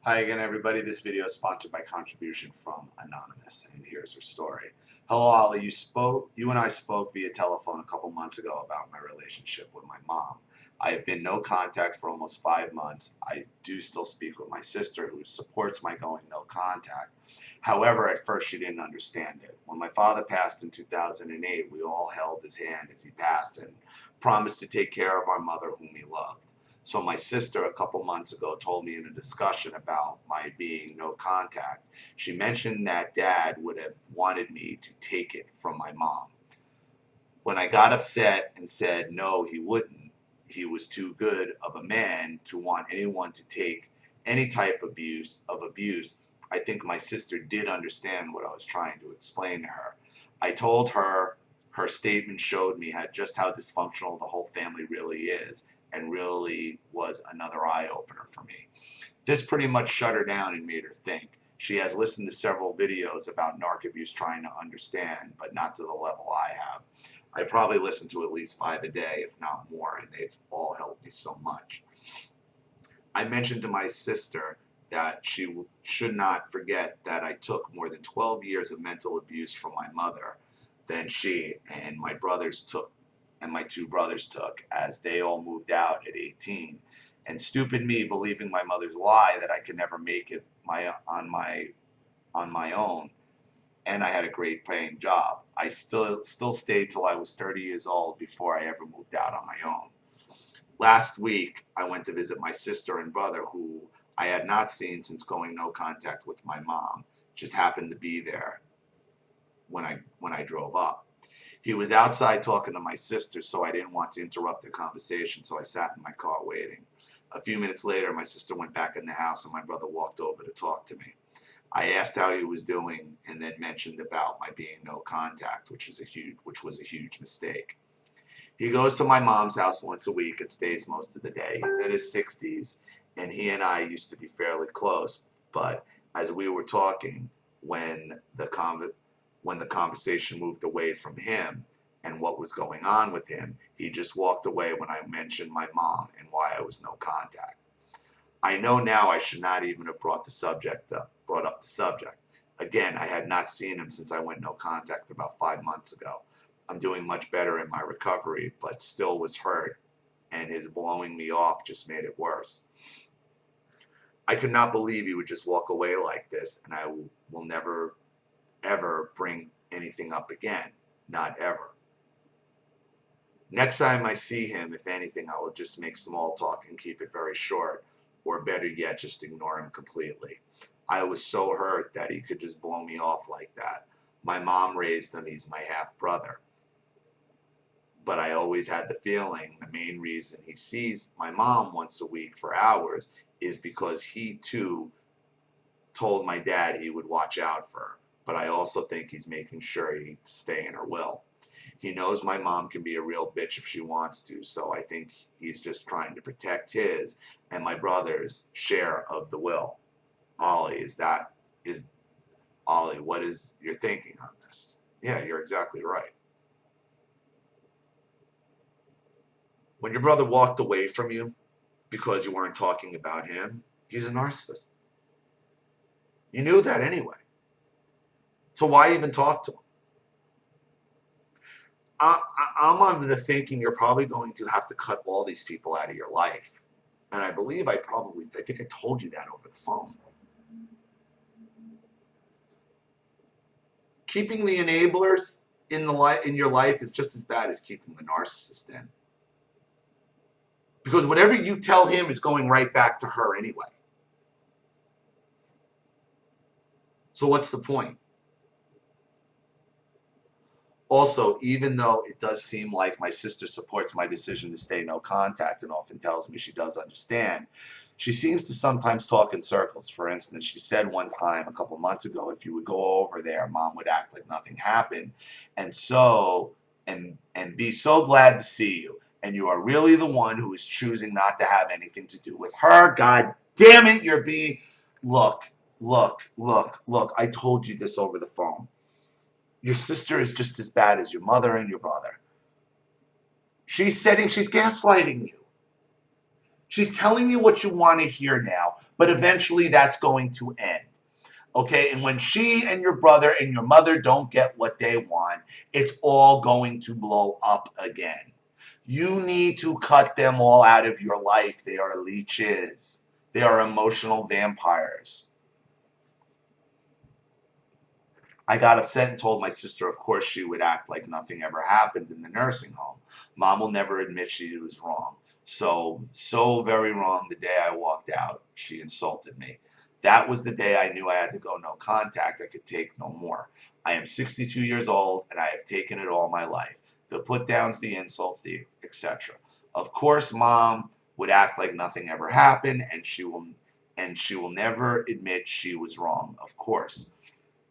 Hi again, everybody. This video is sponsored by contribution from Anonymous, and here's her story. Hello, Ollie. You and I spoke via telephone a couple months ago about my relationship with my mom. I have been no contact for almost 5 months. I do still speak with my sister, who supports my going no contact. However, at first she didn't understand it. When my father passed in 2008, we all held his hand as he passed and promised to take care of our mother, whom he loved. So my sister a couple months ago told me in a discussion about my being no contact, she mentioned that dad would have wanted me to take it from my mom. When I got upset and said no, he wouldn't, he was too good of a man to want anyone to take any type of abuse. I think my sister did understand what I was trying to explain to her. I told her her statement showed me just how dysfunctional the whole family really is, and really was another eye opener for me. This pretty much shut her down and made her think. She has listened to several videos about narc abuse trying to understand, but not to the level I have. I probably listen to at least 5 a day, if not more, and they've all helped me so much. I mentioned to my sister that she should not forget that I took more than 12 years of mental abuse from my mother than she and my two brothers took, as they all moved out at 18. And stupid me believing my mother's lie that I could never make it on my own, and I had a great paying job. I still stayed till I was 30 years old before I ever moved out on my own. Last week, I went to visit my sister and brother, who I had not seen since going no contact with my mom. Just happened to be there when I drove up. He was outside talking to my sister, so I didn't want to interrupt the conversation, so I sat in my car waiting. A few minutes later, my sister went back in the house and my brother walked over to talk to me. I asked how he was doing and then mentioned about my being no contact, which was a huge mistake. He goes to my mom's house once a week and stays most of the day. He's in his 60s, and he and I used to be fairly close. But as we were talking, when the conversation moved away from him and what was going on with him, he just walked away when I mentioned my mom and why I was no contact. I know now I should not even have brought up the subject. Again, I had not seen him since I went no contact about 5 months ago. I'm doing much better in my recovery, but still was hurt, and his blowing me off just made it worse. I could not believe he would just walk away like this, and I will never, ever bring anything up again. Not ever. Next time I see him, if anything, I will just make small talk and keep it very short, or better yet, just ignore him completely. I was so hurt that he could just blow me off like that. My mom raised him, he's my half brother. But I always had the feeling the main reason he sees my mom once a week for hours is because he too told my dad he would watch out for her. But I also think he's making sure he'd stay in her will. He knows my mom can be a real bitch if she wants to, so I think he's just trying to protect his and my brother's share of the will. Ollie, Ollie, what is your thinking on this? Yeah, you're exactly right. When your brother walked away from you because you weren't talking about him, he's a narcissist. You knew that anyway. So why even talk to him? I'm of the thinking you're probably going to have to cut all these people out of your life. And I think I told you that over the phone. Keeping the enablers in your life is just as bad as keeping the narcissist in. Because whatever you tell him is going right back to her anyway. So what's the point? Also, even though it does seem like my sister supports my decision to stay no contact and often tells me she does understand, she seems to sometimes talk in circles. For instance, she said one time a couple months ago, if you would go over there, mom would act like nothing happened, and be so glad to see you. And you are really the one who is choosing not to have anything to do with her. God damn it, you're being... Look. I told you this over the phone. Your sister is just as bad as your mother and your brother. She's gaslighting you. She's telling you what you want to hear now, but eventually that's going to end. Okay, and when she and your brother and your mother don't get what they want, it's all going to blow up again. You need to cut them all out of your life. They are leeches. They are emotional vampires. I got upset and told my sister, of course, she would act like nothing ever happened in the nursing home. Mom will never admit she was wrong. So very wrong the day I walked out. She insulted me. That was the day I knew I had to go no contact. I could take no more. I am 62 years old and I have taken it all my life. The put downs, the insults, the etc. Of course, Mom would act like nothing ever happened and she will never admit she was wrong, of course.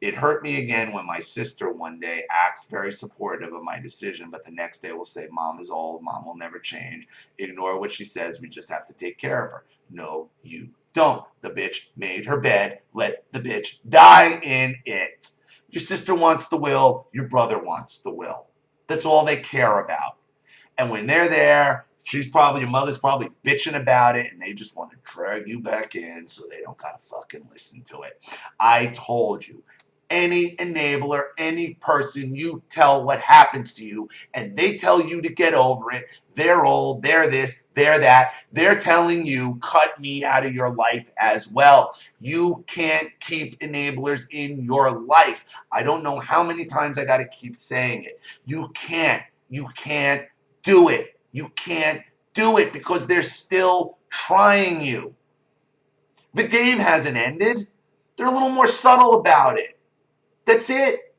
It hurt me again when my sister one day acts very supportive of my decision, but the next day will say, Mom is old, Mom will never change. Ignore what she says, we just have to take care of her. No, you don't. The bitch made her bed. Let the bitch die in it. Your sister wants the will, your brother wants the will. That's all they care about. And when they're there, your mother's probably bitching about it, and they just want to drag you back in so they don't gotta fucking listen to it. I told you. Any enabler, any person you tell what happens to you and they tell you to get over it, they're old, they're this, they're that, they're telling you cut me out of your life as well. You can't keep enablers in your life. I don't know how many times I got to keep saying it. You can't do it. You can't do it because they're still trying you. The game hasn't ended. They're a little more subtle about it. That's it.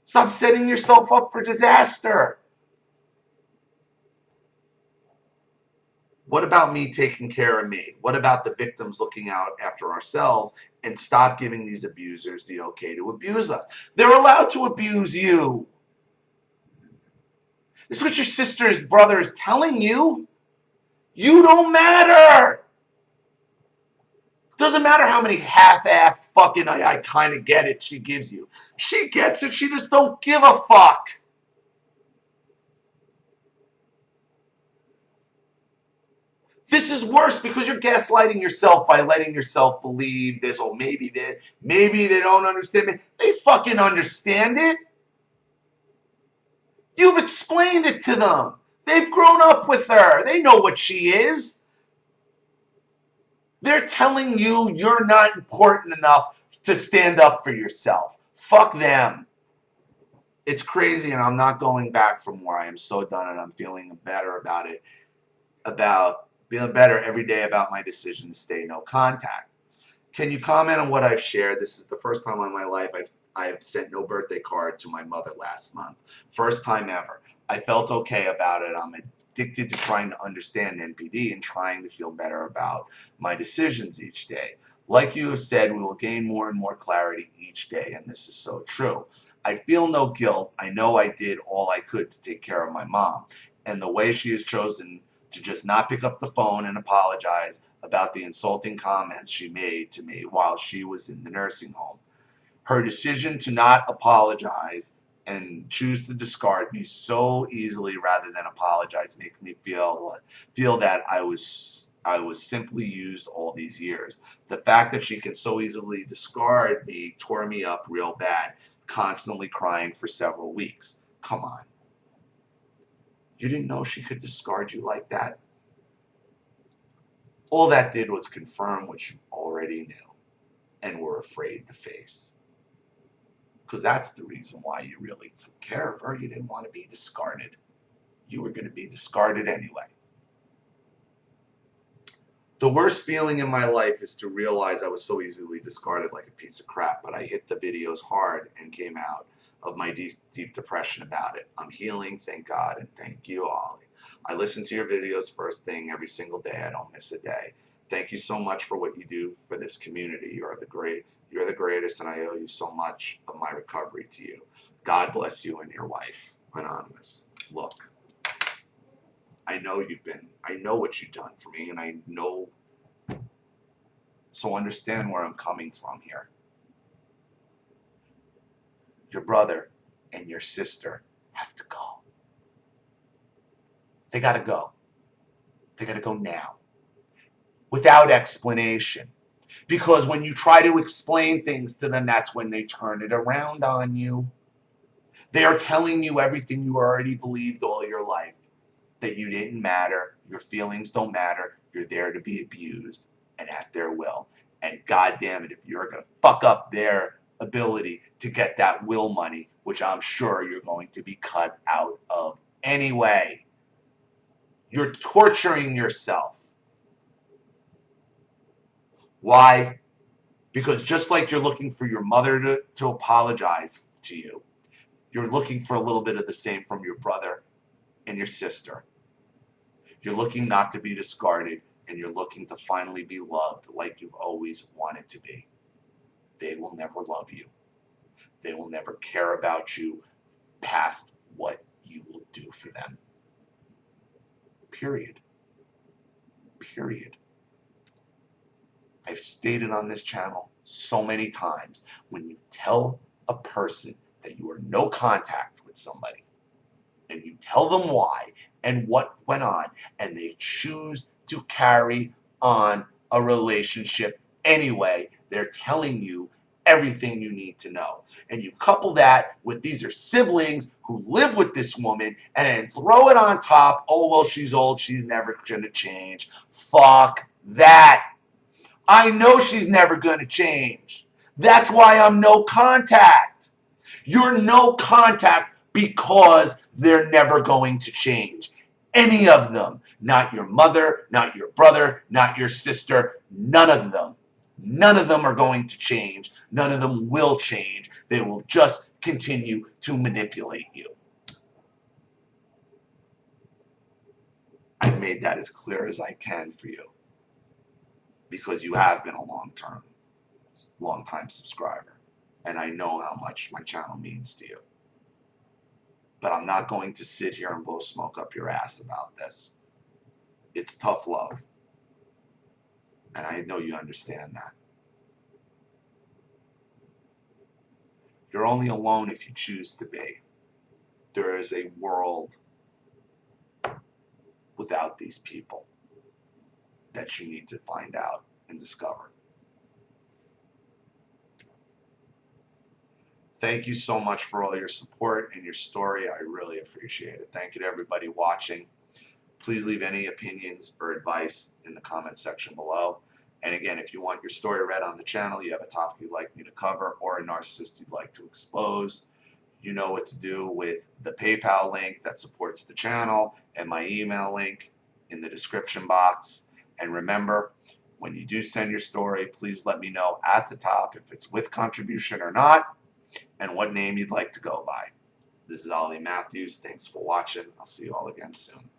Stop setting yourself up for disaster. What about me taking care of me? What about the victims looking out after ourselves and stop giving these abusers the okay to abuse us? They're allowed to abuse you. This is what your sister's brother is telling you. You don't matter. Doesn't matter how many half-assed fucking I kind of get it she gives you. She gets it. She just don't give a fuck. This is worse because you're gaslighting yourself by letting yourself believe this. Oh, maybe they don't understand me. They fucking understand it. You've explained it to them. They've grown up with her. They know what she is. They're telling you you're not important enough to stand up for yourself. Fuck them. It's crazy, and I'm not going back from where I am so done, and I'm feeling better about it, about feeling better every day about my decision to stay no contact. Can you comment on what I've shared? This is the first time in my life I've sent no birthday card to my mother last month. First time ever. I felt okay about it. I'm addicted to trying to understand NPD and trying to feel better about my decisions each day. Like you have said, we will gain more and more clarity each day, and this is so true. I feel no guilt. I know I did all I could to take care of my mom, and the way she has chosen to just not pick up the phone and apologize about the insulting comments she made to me while she was in the nursing home. Her decision to not apologize and choose to discard me so easily rather than apologize makes me feel that I was simply used all these years. The fact that she can so easily discard me tore me up real bad, constantly crying for several weeks. Come on. You didn't know she could discard you like that? All that did was confirm what you already knew and were afraid to face. Because that's the reason why you really took care of her. You didn't want to be discarded. You were going to be discarded anyway. The worst feeling in my life is to realize I was so easily discarded like a piece of crap, but I hit the videos hard and came out of my deep depression about it. I'm healing, thank God, and thank you, Ollie. I listen to your videos first thing every single day. I don't miss a day. Thank you so much for what you do for this community. You're the greatest, and I owe you so much of my recovery to you. God bless you and your wife. Anonymous. Look, I know what you've done for me, and I know, so understand where I'm coming from here. Your brother and your sister have to go. They gotta go. They gotta go now. without explanation. Because when you try to explain things to them, that's when they turn it around on you. They are telling you everything you already believed all your life. That you didn't matter, your feelings don't matter, you're there to be abused and at their will. And God damn it, if you're going to fuck up their ability to get that will money, which I'm sure you're going to be cut out of anyway, you're torturing yourself. Why? Because just like you're looking for your mother to apologize to you, you're looking for a little bit of the same from your brother and your sister. You're looking not to be discarded, and you're looking to finally be loved like you've always wanted to be. They will never love you. They will never care about you past what you will do for them. Period. Period. I've stated on this channel so many times, when you tell a person that you are no contact with somebody, and you tell them why and what went on, and they choose to carry on a relationship anyway, they're telling you everything you need to know. And you couple that with these are siblings who live with this woman, and then throw it on top, oh, well, she's old, she's never going to change. Fuck that. I know she's never going to change. That's why I'm no contact. You're no contact because they're never going to change. Any of them. Not your mother, not your brother, not your sister. None of them. None of them are going to change. None of them will change. They will just continue to manipulate you. I made that as clear as I can for you, because you have been a long-time subscriber, and I know how much my channel means to you. But I'm not going to sit here and blow smoke up your ass about this. It's tough love, and I know you understand that. You're only alone if you choose to be. There is a world without these people that you need to find out and discover. Thank you so much for all your support and your story. I really appreciate it. Thank you to everybody watching. Please leave any opinions or advice in the comment section below. And again, if you want your story read on the channel, you have a topic you'd like me to cover, or a narcissist you'd like to expose, you know what to do with the PayPal link that supports the channel and my email link in the description box. And remember, when you do send your story, please let me know at the top if it's with contribution or not, and what name you'd like to go by. This is Ollie Matthews. Thanks for watching. I'll see you all again soon.